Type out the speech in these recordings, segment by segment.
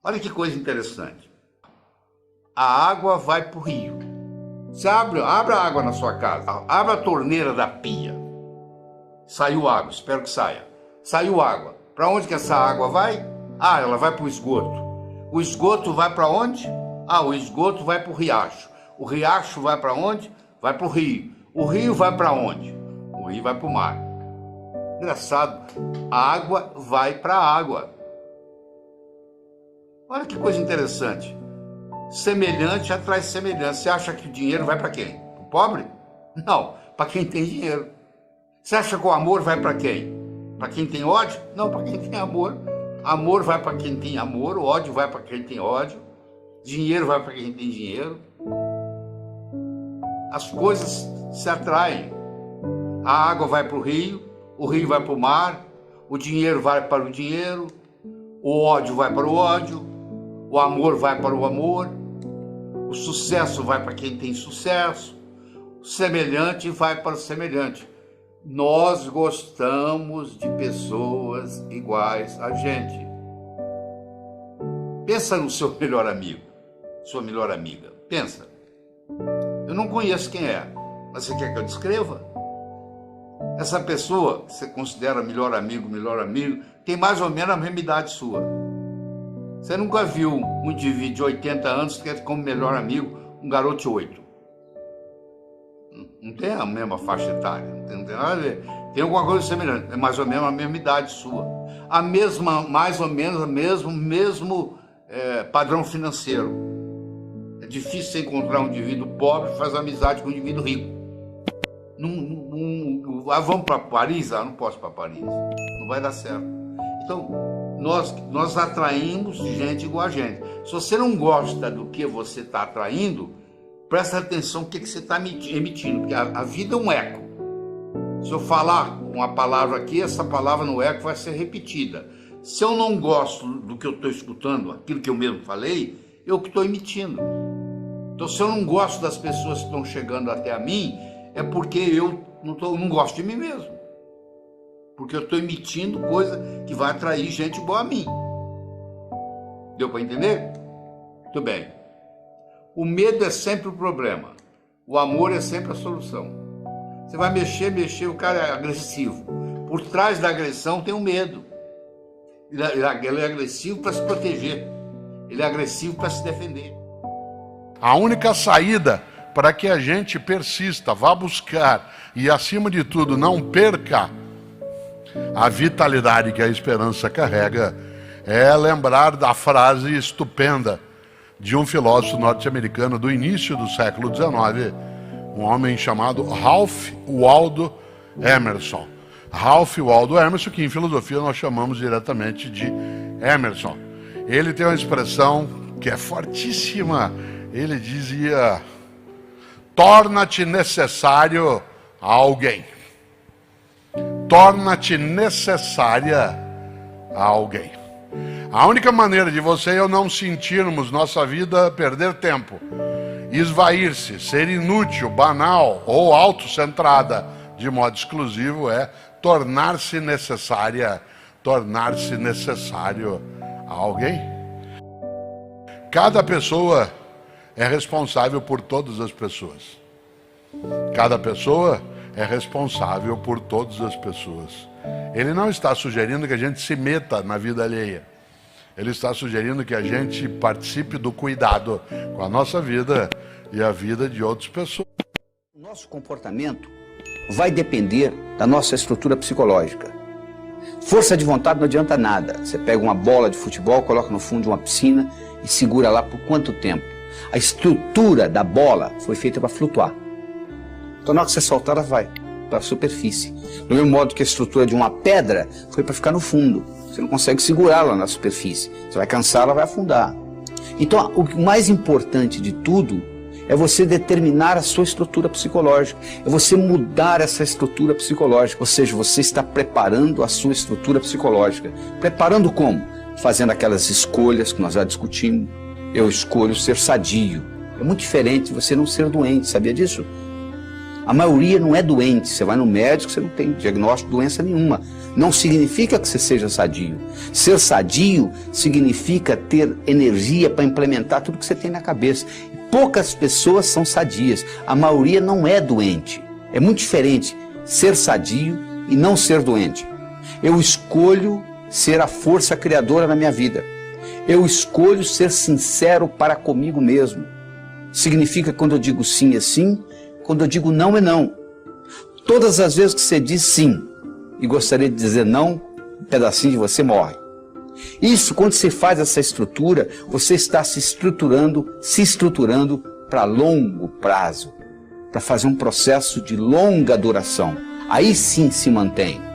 Olha que coisa interessante. A água vai para o rio. Você abre a água na sua casa, abre a torneira da pia. Saiu água, espero que saia. Saiu água. Para onde que essa água vai? Ah, ela vai para o esgoto. O esgoto vai para onde? Ah, o esgoto vai para o riacho. O riacho vai para onde? Vai para o rio. O rio vai para onde? O rio vai para o mar. Engraçado, a água vai para a água. Olha que coisa interessante. Semelhante atrai semelhante. Você acha que o dinheiro vai para quem? Para o pobre? Não, para quem tem dinheiro. Você acha que o amor vai para quem? Para quem tem ódio? Não, para quem tem amor. Amor vai para quem tem amor, ódio vai para quem tem ódio, dinheiro vai para quem tem dinheiro. As coisas se atraem. A água vai para o rio vai para o mar, o dinheiro vai para o dinheiro, o ódio vai para o ódio, o amor vai para o amor, o sucesso vai para quem tem sucesso, o semelhante vai para o semelhante. Nós gostamos de pessoas iguais a gente. Pensa no seu melhor amigo, sua melhor amiga. Pensa. Eu não conheço quem é, mas você quer que eu descreva? Essa pessoa que você considera melhor amigo, tem mais ou menos a mesma idade sua. Você nunca viu um indivíduo de 80 anos que é como melhor amigo um garoto de 8. Não tem a mesma faixa etária, não tem nada a ver. Tem alguma coisa semelhante, é mais ou menos a mesma idade sua. A mesma, mais ou menos, mesmo padrão financeiro. É difícil você encontrar um indivíduo pobre que faz amizade com um indivíduo rico. Vamos para Paris? Ah, não posso para Paris. Não vai dar certo. Então, nós atraímos gente igual a gente. Se você não gosta do que você está atraindo, presta atenção no que você está emitindo, porque a vida é um eco. Se eu falar uma palavra aqui, essa palavra no eco vai ser repetida. Se eu não gosto do que eu estou escutando, aquilo que eu mesmo falei, eu que estou emitindo. Então, se eu não gosto das pessoas que estão chegando até a mim, é porque eu não gosto de mim mesmo. Porque eu estou emitindo coisa que vai atrair gente igual a mim. Deu para entender? Muito bem. O medo é sempre o problema. O amor é sempre a solução. Você vai mexer, o cara é agressivo. Por trás da agressão tem o medo. Ele é agressivo para se proteger. Ele é agressivo para se defender. A única saída para que a gente persista, vá buscar e, acima de tudo, não perca a vitalidade que a esperança carrega, é lembrar da frase estupenda de um filósofo norte-americano do início do século XIX, um homem chamado Ralph Waldo Emerson. Ralph Waldo Emerson, que em filosofia nós chamamos diretamente de Emerson. Ele tem uma expressão que é fortíssima. Ele dizia: torna-te necessário a alguém. Torna-te necessária a alguém. A única maneira de você e eu não sentirmos nossa vida perder tempo, esvair-se, ser inútil, banal ou autocentrada de modo exclusivo é tornar-se necessária, tornar-se necessário a alguém. Cada pessoa é responsável por todas as pessoas. Cada pessoa é responsável por todas as pessoas. Ele não está sugerindo que a gente se meta na vida alheia. Ele está sugerindo que a gente participe do cuidado com a nossa vida e a vida de outras pessoas. O nosso comportamento vai depender da nossa estrutura psicológica. Força de vontade não adianta nada. Você pega uma bola de futebol, coloca no fundo de uma piscina e segura lá por quanto tempo? A estrutura da bola foi feita para flutuar. Então na hora que você soltar, ela vai para a superfície. Do mesmo modo que a estrutura de uma pedra foi para ficar no fundo. Você não consegue segurá-la na superfície. Você vai cansar, ela vai afundar. Então o mais importante de tudo é você determinar a sua estrutura psicológica. É você mudar essa estrutura psicológica. Ou seja, você está preparando a sua estrutura psicológica. Preparando como? Fazendo aquelas escolhas que nós já discutimos. Eu escolho ser sadio. É muito diferente de você não ser doente, sabia disso? A maioria não é doente. Você vai no médico, você não tem diagnóstico de doença nenhuma. Não significa que você seja sadio. Ser sadio significa ter energia para implementar tudo que você tem na cabeça. E poucas pessoas são sadias. A maioria não é doente. É muito diferente ser sadio e não ser doente. Eu escolho ser a força criadora na minha vida. Eu escolho ser sincero para comigo mesmo. Significa quando eu digo sim é sim, quando eu digo não é não. Todas as vezes que você diz sim e gostaria de dizer não, um pedacinho de você morre. Isso, quando você faz essa estrutura, você está se estruturando para longo prazo, para fazer um processo de longa duração. Aí sim se mantém.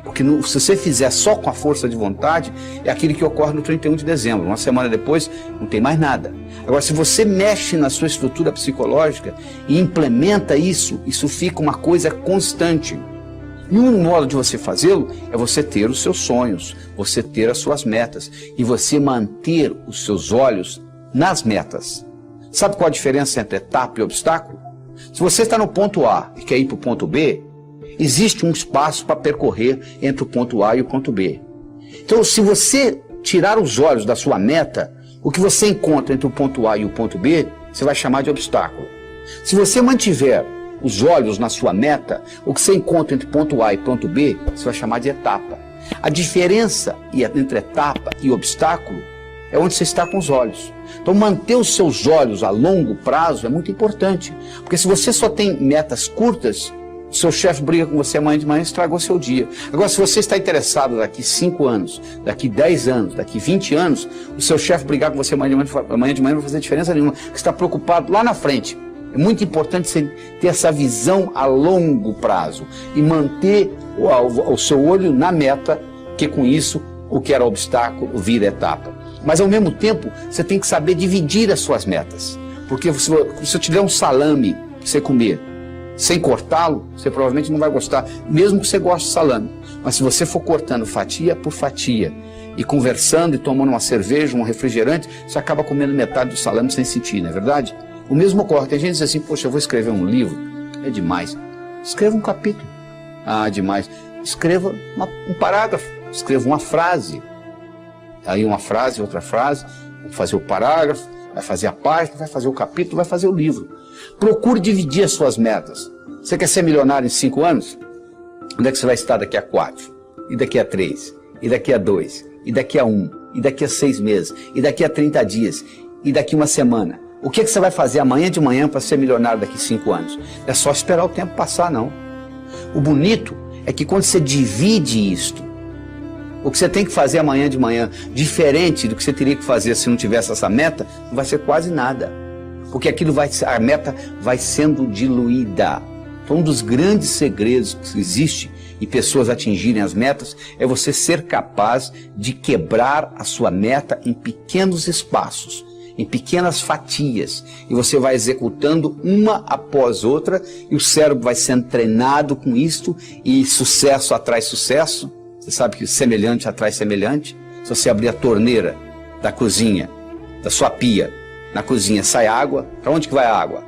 Porque se você fizer só com a força de vontade, é aquilo que ocorre no 31 de dezembro. Uma semana depois, não tem mais nada. Agora, se você mexe na sua estrutura psicológica e implementa isso, isso fica uma coisa constante. E um modo de você fazê-lo é você ter os seus sonhos, você ter as suas metas e você manter os seus olhos nas metas. Sabe qual a diferença entre etapa e obstáculo? Se você está no ponto A e quer ir para o ponto B, existe um espaço para percorrer entre o ponto A e o ponto B. Então, se você tirar os olhos da sua meta, o que você encontra entre o ponto A e o ponto B, você vai chamar de obstáculo. Se você mantiver os olhos na sua meta, o que você encontra entre ponto A e ponto B, você vai chamar de etapa. A diferença entre etapa e obstáculo é onde você está com os olhos. Então, manter os seus olhos a longo prazo é muito importante, porque se você só tem metas curtas, seu chefe briga com você amanhã de manhã e estragou seu dia. Agora, se você está interessado daqui 5 anos, daqui 10 anos, daqui 20 anos, o seu chefe brigar com você amanhã de manhã não vai fazer diferença nenhuma, porque você está preocupado lá na frente. É muito importante você ter essa visão a longo prazo e manter o seu olho na meta, que com isso, o que era obstáculo vira etapa. Mas ao mesmo tempo, você tem que saber dividir as suas metas. Porque se eu te der um salame para você comer, sem cortá-lo, você provavelmente não vai gostar, mesmo que você goste de salame. Mas se você for cortando fatia por fatia, e conversando e tomando uma cerveja, um refrigerante, você acaba comendo metade do salame sem sentir, não é verdade? O mesmo ocorre. Tem gente que diz assim, poxa, eu vou escrever um livro, é demais. Escreva um capítulo. Ah, demais. Escreva um parágrafo, escreva uma frase. Aí uma frase, outra frase, vai fazer o parágrafo, vai fazer a página, vai fazer o capítulo, vai fazer o livro. Procure dividir as suas metas. Você quer ser milionário em 5 anos? Onde é que você vai estar daqui a 4? E daqui a 3? E daqui a 2? E daqui a 1? E daqui a 6 meses? E daqui a 30 dias? E daqui a uma semana? O que você vai fazer amanhã de manhã para ser milionário daqui a 5 anos? É só esperar o tempo passar, não. O bonito é que quando você divide isto, o que você tem que fazer amanhã de manhã, diferente do que você teria que fazer se não tivesse essa meta, não vai ser quase nada. Porque a meta vai sendo diluída. Então, um dos grandes segredos que existe em pessoas atingirem as metas é você ser capaz de quebrar a sua meta em pequenos espaços, em pequenas fatias, e você vai executando uma após outra, e o cérebro vai sendo treinado com isto, e sucesso atrai sucesso. Você sabe que semelhante atrai semelhante. Se você abrir a torneira da cozinha, da sua pia, na cozinha sai água, para onde que vai a água?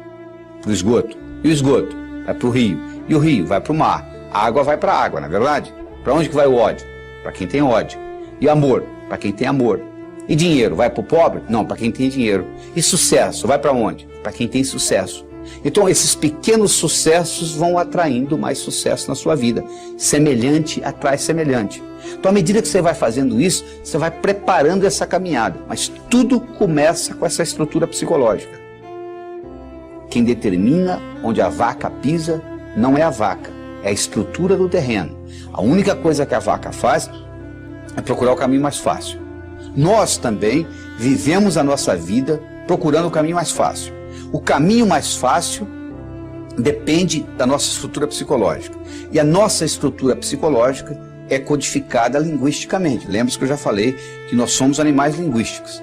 Para o esgoto. E o esgoto vai para o rio. E o rio vai para o mar. A água vai para a água, não é verdade? Para onde que vai o ódio? Para quem tem ódio. E amor? Para quem tem amor. E dinheiro? Vai para o pobre? Não, para quem tem dinheiro. E sucesso? Vai para onde? Para quem tem sucesso. Então esses pequenos sucessos vão atraindo mais sucesso na sua vida. Semelhante atrai semelhante. Então à medida que você vai fazendo isso, você vai preparando essa caminhada. Mas tudo começa com essa estrutura psicológica. Quem determina onde a vaca pisa não é a vaca, é a estrutura do terreno. A única coisa que a vaca faz é procurar o caminho mais fácil. Nós também vivemos a nossa vida procurando o caminho mais fácil. O caminho mais fácil depende da nossa estrutura psicológica. E a nossa estrutura psicológica é codificada linguisticamente. Lembre-se que eu já falei que nós somos animais linguísticos.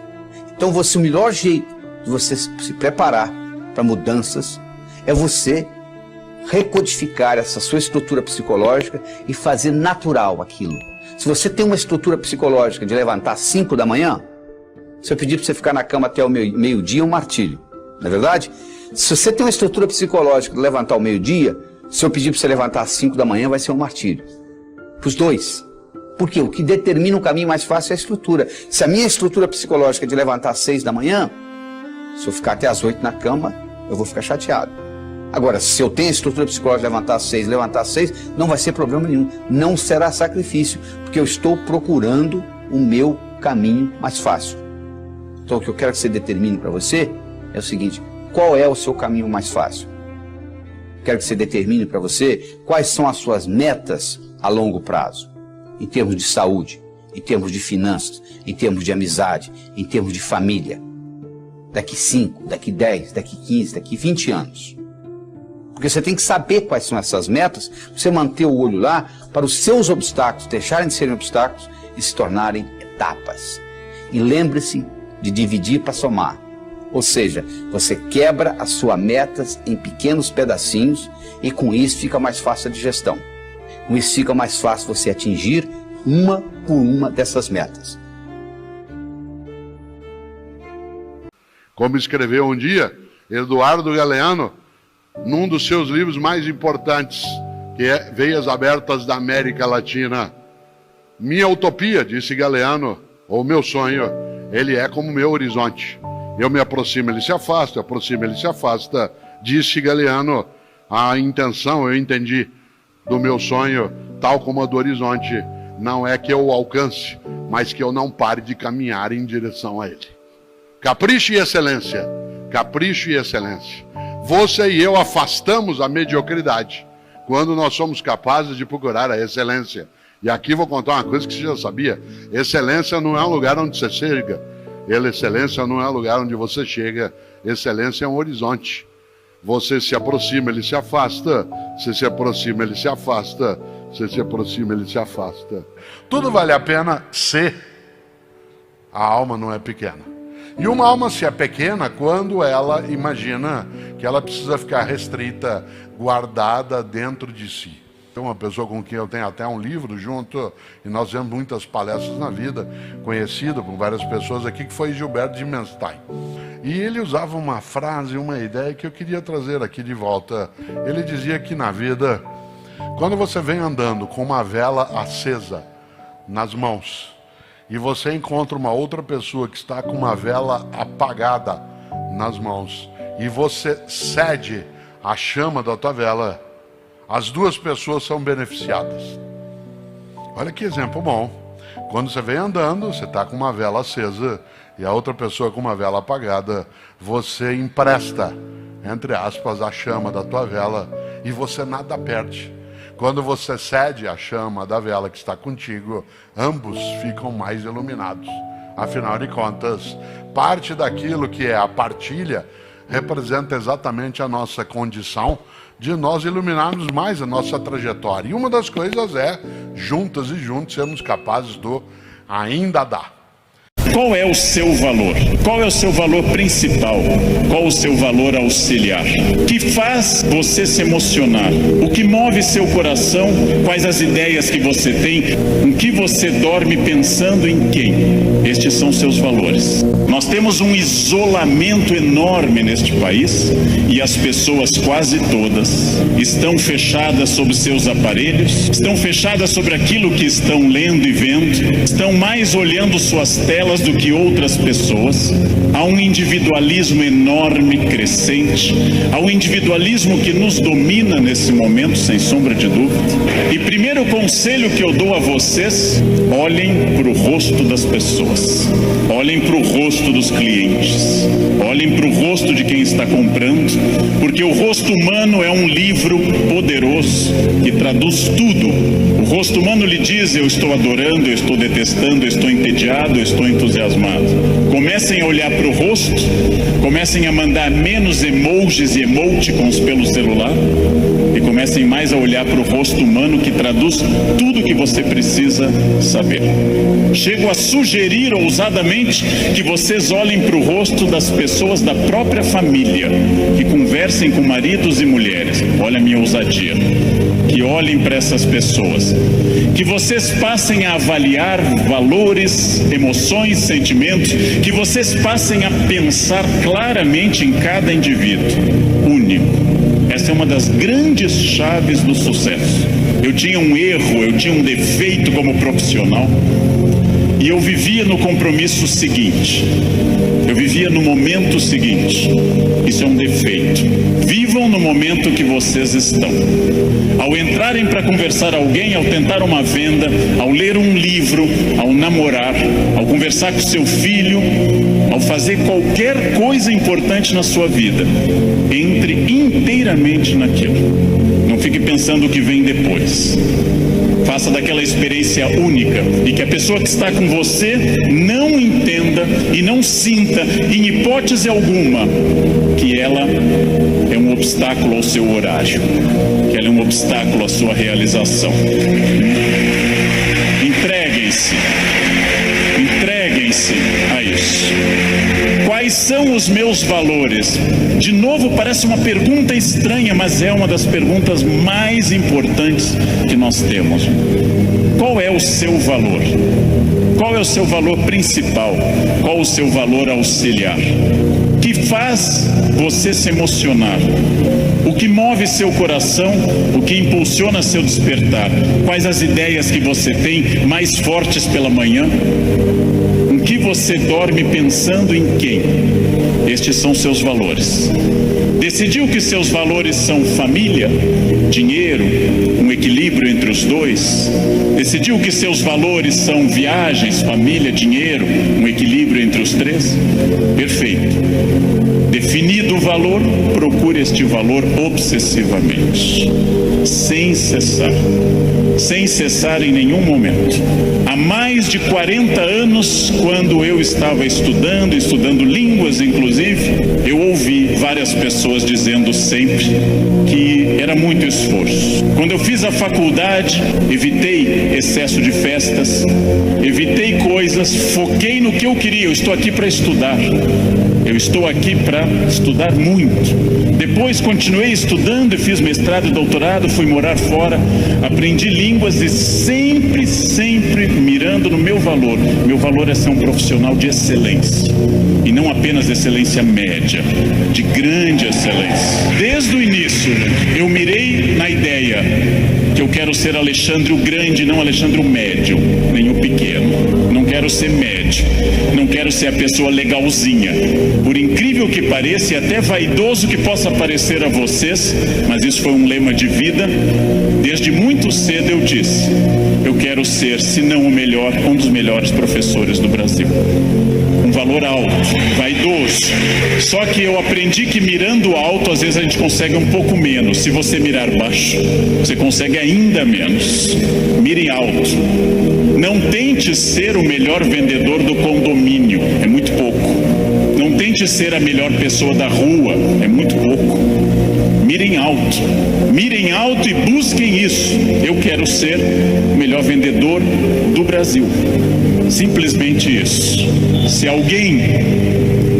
Então o melhor jeito de você se preparar para mudanças é você recodificar essa sua estrutura psicológica e fazer natural aquilo. Se você tem uma estrutura psicológica de levantar às 5 da manhã, se eu pedir para você ficar na cama até o meio-dia, é um martírio. Não é verdade? Se você tem uma estrutura psicológica de levantar ao meio-dia, Se eu pedir para você levantar às 5 da manhã, vai ser um martírio. Para os dois. Por quê? O que determina um caminho mais fácil é a estrutura. Se a minha estrutura psicológica é de levantar às 6 da manhã, se eu ficar até às 8 na cama, eu vou ficar chateado. Agora, se eu tenho a estrutura psicológica de levantar às 6, não vai ser problema nenhum. Não será sacrifício, porque eu estou procurando o meu caminho mais fácil. Então, o que eu quero que você determine para você é o seguinte: qual é o seu caminho mais fácil? Quero que você determine para você quais são as suas metas a longo prazo, em termos de saúde, em termos de finanças, em termos de amizade, em termos de família. Daqui 5, daqui 10, daqui 15, daqui 20 anos. Porque você tem que saber quais são essas metas, para você manter o olho lá, para os seus obstáculos deixarem de serem obstáculos e se tornarem etapas. E lembre-se de dividir para somar. Ou seja, você quebra as suas metas em pequenos pedacinhos e com isso fica mais fácil a digestão. Com isso fica mais fácil você atingir uma por uma dessas metas. Como escreveu um dia Eduardo Galeano, num dos seus livros mais importantes, que é Veias Abertas da América Latina. Minha utopia, disse Galeano, ou meu sonho, ele é como meu horizonte. Eu me aproximo, ele se afasta, aproximo, ele se afasta. Disse Galeano, a intenção, eu entendi, do meu sonho, tal como a do horizonte, não é que eu o alcance, mas que eu não pare de caminhar em direção a ele. Capricho e excelência. Capricho e excelência. Você e eu afastamos a mediocridade quando nós somos capazes de procurar a excelência. E aqui vou contar uma coisa que você já sabia. Excelência não é um lugar onde você chega. Excelência não é um lugar onde você chega. Excelência é um horizonte. Você se aproxima, ele se afasta. Você se aproxima, ele se afasta. Você se aproxima, ele se afasta. Tudo vale a pena se a alma não é pequena. E uma alma se é pequena quando ela imagina que ela precisa ficar restrita, guardada dentro de si. Tem uma pessoa com quem eu tenho até um livro junto, e nós vemos muitas palestras na vida, conhecido por várias pessoas aqui, que foi Gilberto de Menstein. E ele usava uma frase, uma ideia que eu queria trazer aqui de volta. Ele dizia que na vida, quando você vem andando com uma vela acesa nas mãos, e você encontra uma outra pessoa que está com uma vela apagada nas mãos, e você cede a chama da tua vela, as duas pessoas são beneficiadas. Olha que exemplo bom. Quando você vem andando, você está com uma vela acesa e a outra pessoa com uma vela apagada, você empresta, entre aspas, a chama da tua vela e você nada perde. Quando você cede a chama da vela que está contigo, ambos ficam mais iluminados. Afinal de contas, parte daquilo que é a partilha representa exatamente a nossa condição de nós iluminarmos mais a nossa trajetória. E uma das coisas é, juntas e juntos, sermos capazes do ainda dar. Qual é o seu valor? Qual é o seu valor principal? Qual o seu valor auxiliar? O que faz você se emocionar? O que move seu coração? Quais as ideias que você tem? Com que você dorme pensando em quem? Estes são seus valores. Nós temos um isolamento enorme neste país e as pessoas quase todas estão fechadas sobre seus aparelhos, estão fechadas sobre aquilo que estão lendo e vendo, estão mais olhando suas telas do que outras pessoas. Há um individualismo enorme, crescente, há um individualismo que nos domina nesse momento, sem sombra de dúvida. E primeiro conselho que eu dou a vocês: olhem para o rosto das pessoas, olhem para o rosto dos clientes, olhem para o rosto de quem está comprando, porque o rosto humano é um livro poderoso que traduz tudo. O rosto humano lhe diz: eu estou adorando, eu estou detestando, eu estou entediado, eu estou entusiasmado. Comecem a olhar para o rosto, comecem a mandar menos emojis e emoticons pelo celular e comecem mais a olhar para o rosto humano, que traduz tudo que você precisa saber. Chego a sugerir ousadamente que vocês olhem para o rosto das pessoas da própria família, que conversem com maridos e mulheres. Olha a minha ousadia. Que olhem para essas pessoas, que vocês passem a avaliar valores, emoções, sentimentos, que vocês passem a pensar claramente em cada indivíduo único. essa é uma das grandes chaves do sucesso. Eu tinha um erro, eu tinha um defeito como profissional, e eu vivia no compromisso seguinte, eu vivia no momento seguinte. Isso é um defeito. Vivam no momento que vocês estão. Ao entrarem para conversar com alguém, ao tentar uma venda, ao ler um livro, ao namorar, ao conversar com seu filho, ao fazer qualquer coisa importante na sua vida, entre inteiramente naquilo. Não fique pensando o que vem depois. Faça daquela experiência única, e que a pessoa que está com você não entenda e não sinta, em hipótese alguma, que ela é um obstáculo ao seu horário, que ela é um obstáculo à sua realização. Entreguem-se a isso. Quais são os meus valores? De novo, parece uma pergunta estranha, mas é uma das perguntas mais importantes que nós temos. Qual é o seu valor? Qual é o seu valor principal? Qual o seu valor auxiliar? O que faz você se emocionar? O que move seu coração? O que impulsiona seu despertar? Quais as ideias que você tem mais fortes pela manhã? Em que você dorme pensando em quem? Estes são seus valores. Decidiu que seus valores são família, dinheiro, um equilíbrio entre os dois? Decidiu que seus valores são viagens, família, dinheiro, um equilíbrio entre os três? Perfeito. Definido o valor, procure este valor obsessivamente, sem cessar em nenhum momento. Há mais de 40 anos, quando eu estava estudando línguas inclusive, eu ouvi várias pessoas dizendo sempre que era muito esforço. Quando eu fiz a faculdade, evitei excesso de festas, evitei coisas, foquei no que eu queria. Eu estou aqui para estudar. Eu estou aqui para estudar muito. Depois continuei estudando e fiz mestrado e doutorado, fui morar fora, aprendi línguas e sempre mirando no meu valor. Meu valor é ser um profissional de excelência. E não apenas excelência média, de grande excelência. Desde o início, eu mirei na ideia que eu quero ser Alexandre o Grande, não Alexandre o Médio, nem o Pequeno. Não quero ser médio, não quero ser a pessoa legalzinha. Por incrível que pareça, e até vaidoso que possa parecer a vocês, mas isso foi um lema de vida. Desde muito cedo eu disse, eu quero ser, se não o melhor, um dos melhores professores do Brasil. Um valor alto, vaidoso. Só que eu aprendi que mirando alto, às vezes a gente consegue um pouco menos. Se você mirar baixo, você consegue ainda menos. Mire alto. Não tente ser o melhor vendedor do condomínio, é muito pouco. Não tente ser a melhor pessoa da rua, é muito pouco. Mirem alto e busquem isso. Eu quero ser o melhor vendedor do Brasil. Simplesmente isso. Se alguém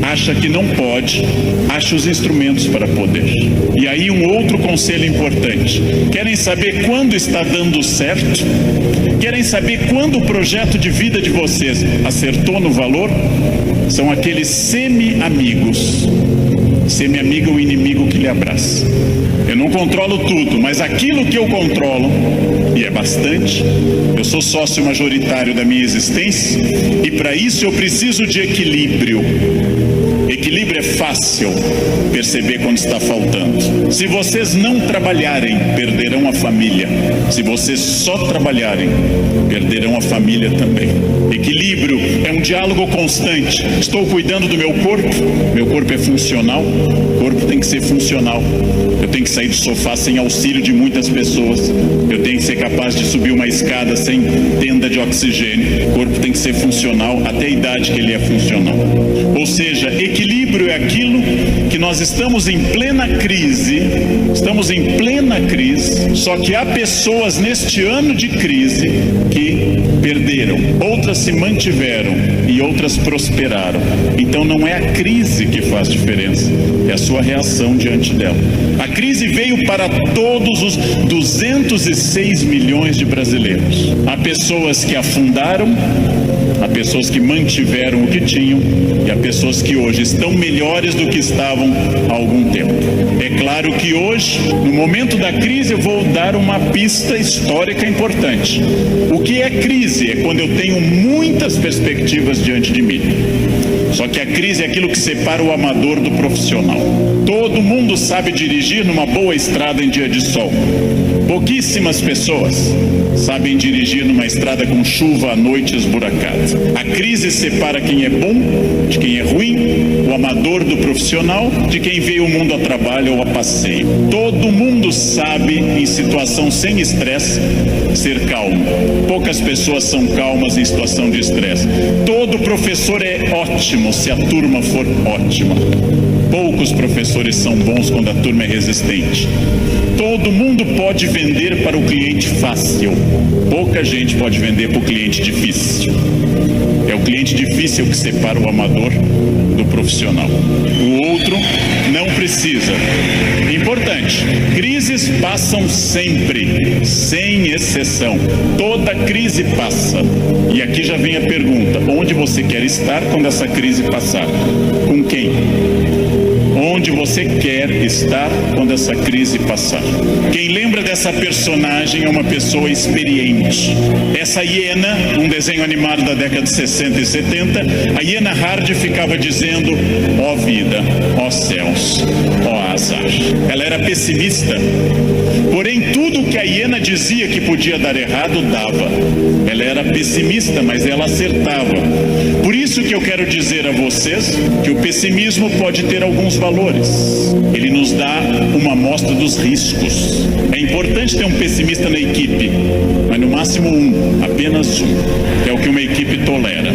acha que não pode, ache os instrumentos para poder. E aí um outro conselho importante. Querem saber quando está dando certo? Querem saber quando o projeto de vida de vocês acertou no valor? São aqueles semi-amigos. Semi-amigo é o inimigo que lhe abraça. Eu não controlo tudo, mas aquilo que eu controlo, e é bastante, eu sou sócio majoritário da minha existência, e para isso eu preciso de equilíbrio. Equilíbrio é fácil perceber quando está faltando. Se vocês não trabalharem, perderão a família. Se vocês só trabalharem, perderão a família também. Equilíbrio é um diálogo constante. Estou cuidando do meu corpo é funcional, o corpo tem que ser funcional. Eu tenho que sair do sofá sem auxílio de muitas pessoas. Eu tenho que ser capaz de subir uma escada sem tenda de oxigênio. O corpo tem que ser funcional até a idade que ele é funcional. Ou seja, equilíbrio é aquilo que nós estamos em plena crise. Estamos em plena crise. Só que há pessoas neste ano de crise que perderam, outras se mantiveram e outras prosperaram. Então não é a crise que faz diferença, é a sua reação diante dela. A crise veio para todos os 206 milhões de brasileiros. Há pessoas que afundaram, há pessoas que mantiveram o que tinham e há pessoas que hoje estão melhores do que estavam há algum tempo. É claro que hoje, no momento da crise, eu vou dar uma pista histórica importante. O que é crise? É quando eu tenho muitas perspectivas diante de mim. Só que a crise é aquilo que separa o amador do profissional. Todo mundo sabe dirigir numa boa estrada em dia de sol. Pouquíssimas pessoas sabem dirigir numa estrada com chuva à noite esburacada. A crise separa quem é bom de quem é ruim, o amador do profissional, de quem veio o mundo a trabalho ou a passeio. Todo mundo sabe, em situação sem estresse, ser calmo. Poucas pessoas são calmas em situação de estresse. Todo professor é ótimo se a turma for ótima. Poucos professores são bons quando a turma é resistente. Todo mundo pode vender para o cliente fácil. Pouca gente pode vender para o cliente difícil. É o cliente difícil que separa o amador do profissional. O outro não precisa. Importante, crises passam sempre, sem exceção. Toda crise passa. E aqui já vem a pergunta: onde você quer estar quando essa crise passar? Com quem? Onde você quer estar quando essa crise passar? Quem lembra dessa personagem é uma pessoa experiente. Essa hiena, um desenho animado da década de 60 e 70, a hiena Hard ficava dizendo: ó vida, ó céus, ó azar. Ela era pessimista, porém tudo que a hiena dizia que podia dar errado, dava. Ela era pessimista, mas ela acertava. Por isso que eu quero dizer a vocês que o pessimismo pode ter alguns valores. Ele nos dá uma amostra dos riscos. É importante ter um pessimista na equipe, mas no máximo apenas um, que é o que uma equipe tolera.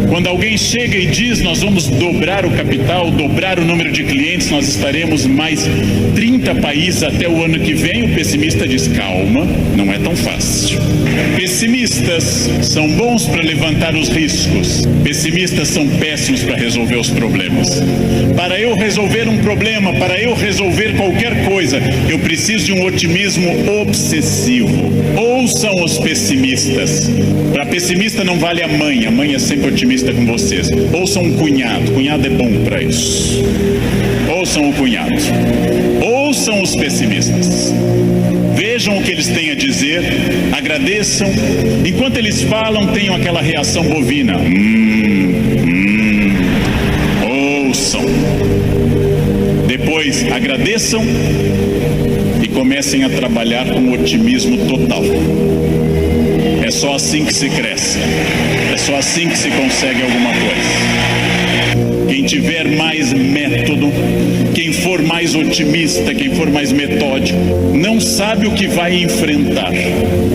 Quando alguém chega e diz: nós vamos dobrar o capital, dobrar o número de clientes, nós estaremos mais 30 países até o ano que vem, o pessimista diz: calma, não é tão fácil. Pessimistas são bons para levantar os riscos. Pessimistas são péssimos para resolver os problemas. Para eu resolver um problema, para eu resolver qualquer coisa, eu preciso de um otimismo obsessivo. Ouçam os pessimistas. Para pessimista não vale a mãe é sempre otimista com vocês. Ouçam um cunhado é bom para isso. Ouçam o cunhado. Ouçam os pessimistas. Vejam o que eles têm a dizer, agradeçam. Enquanto eles falam, tenham aquela reação bovina. Ouçam. Depois agradeçam e comecem a trabalhar com otimismo total. É só assim que se cresce. É só assim que se consegue alguma coisa. Quem tiver mais método, quem for mais otimista, quem for mais metódico, não sabe o que vai enfrentar,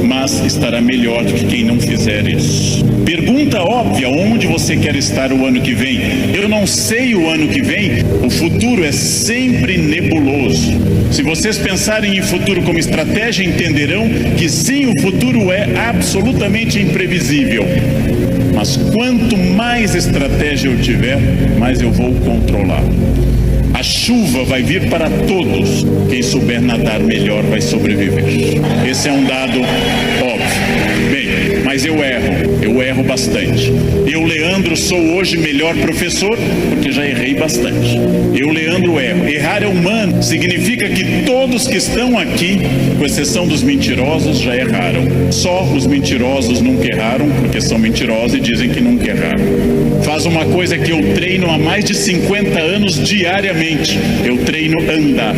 mas estará melhor do que quem não fizer isso. Pergunta óbvia: onde você quer estar o ano que vem? Eu não sei o ano que vem. O futuro é sempre nebuloso. Se vocês pensarem em futuro como estratégia, entenderão que sim, o futuro é absolutamente imprevisível. Mas quanto mais estratégia eu tiver, mais eu vou controlar. A chuva vai vir para todos. Quem souber nadar melhor vai sobreviver. Esse é um dado óbvio. Bem, mas eu erro bastante. Eu, Leandro, sou hoje melhor professor porque já errei bastante. Eu, Leandro, erro. Errar é humano. Significa que todos que estão aqui, com exceção dos mentirosos, já erraram. Só os mentirosos nunca erraram porque são mentirosos e dizem que nunca erraram. Faz uma coisa que eu treino há mais de 50 anos diariamente. Eu treino andar.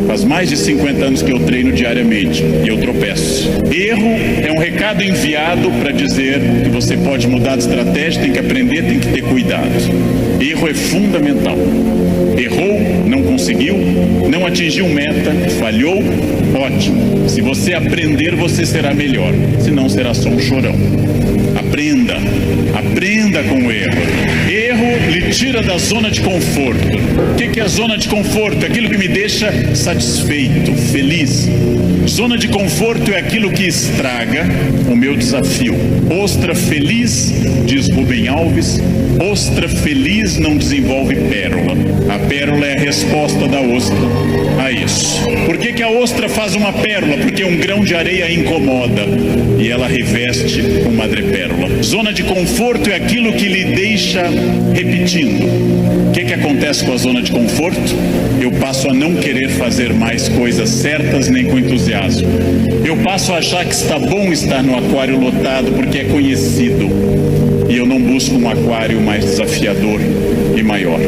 Faz mais de 50 anos que eu treino diariamente e eu tropeço. Erro é um recado enviado para dizer que você pode mudar de estratégia, tem que aprender, tem que ter cuidado. Erro é fundamental. Errou, não conseguiu, não atingiu meta, falhou, ótimo. Se você aprender, você será melhor. Senão será só um chorão. Aprenda com o erro. erro lhe tira da zona de conforto. O que é a zona de conforto? É aquilo que me deixa satisfeito, feliz. Zona de conforto é aquilo que estraga o meu desafio. Ostra feliz, diz Rubem Alves, ostra feliz não desenvolve pérola. A pérola é a resposta da ostra a isso. Por que a ostra faz uma pérola? Porque um grão de areia a incomoda e ela reveste com madrepérola. Zona de conforto é aquilo que lhe deixa repetindo. O que acontece com a zona de conforto? Eu passo a não querer fazer mais coisas certas nem com entusiasmo. Eu passo a achar que está bom estar no aquário lotado porque é conhecido. E eu não busco um aquário mais desafiador e maior.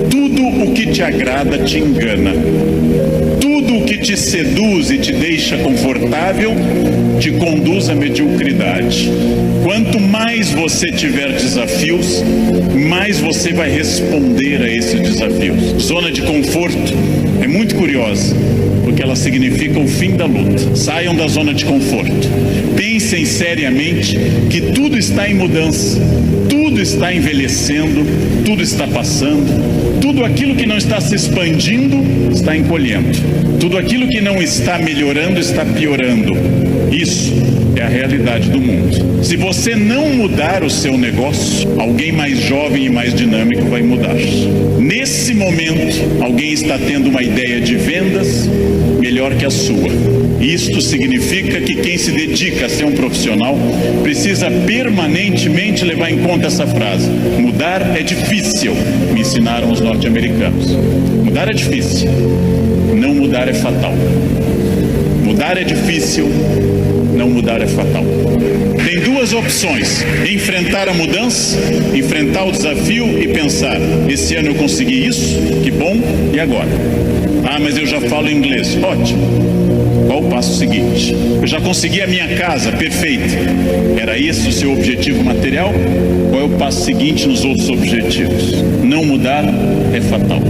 Tudo o que te agrada te engana. Tudo o que te seduz e te deixa confortável te conduz à mediocridade. Quanto mais você tiver desafios, mais você vai responder a esses desafios. Zona de conforto é muito curiosa, porque ela significa o fim da luta. Saiam da zona de conforto. Pensem seriamente que tudo está em mudança, tudo está envelhecendo, tudo está passando, tudo aquilo que não está se expandindo está encolhendo, tudo aquilo que não está melhorando está piorando. Isso é a realidade do mundo. Se você não mudar o seu negócio, alguém mais jovem e mais dinâmico vai mudar. Nesse momento, alguém está tendo uma ideia de vendas melhor que a sua. Isto significa que quem se dedica a ser um profissional precisa permanentemente levar em conta essa frase: mudar é difícil, me ensinaram os norte-americanos. Mudar é difícil, não mudar é fatal. Mudar é difícil, não mudar é fatal. Tem duas opções: enfrentar a mudança, enfrentar o desafio e pensar: esse ano eu consegui isso, que bom, e agora? Ah, mas eu já falo inglês. Ótimo. Qual o passo seguinte? Eu já consegui a minha casa, perfeito. Era esse o seu objetivo material? Qual é o passo seguinte nos outros objetivos? Não mudar é fatal.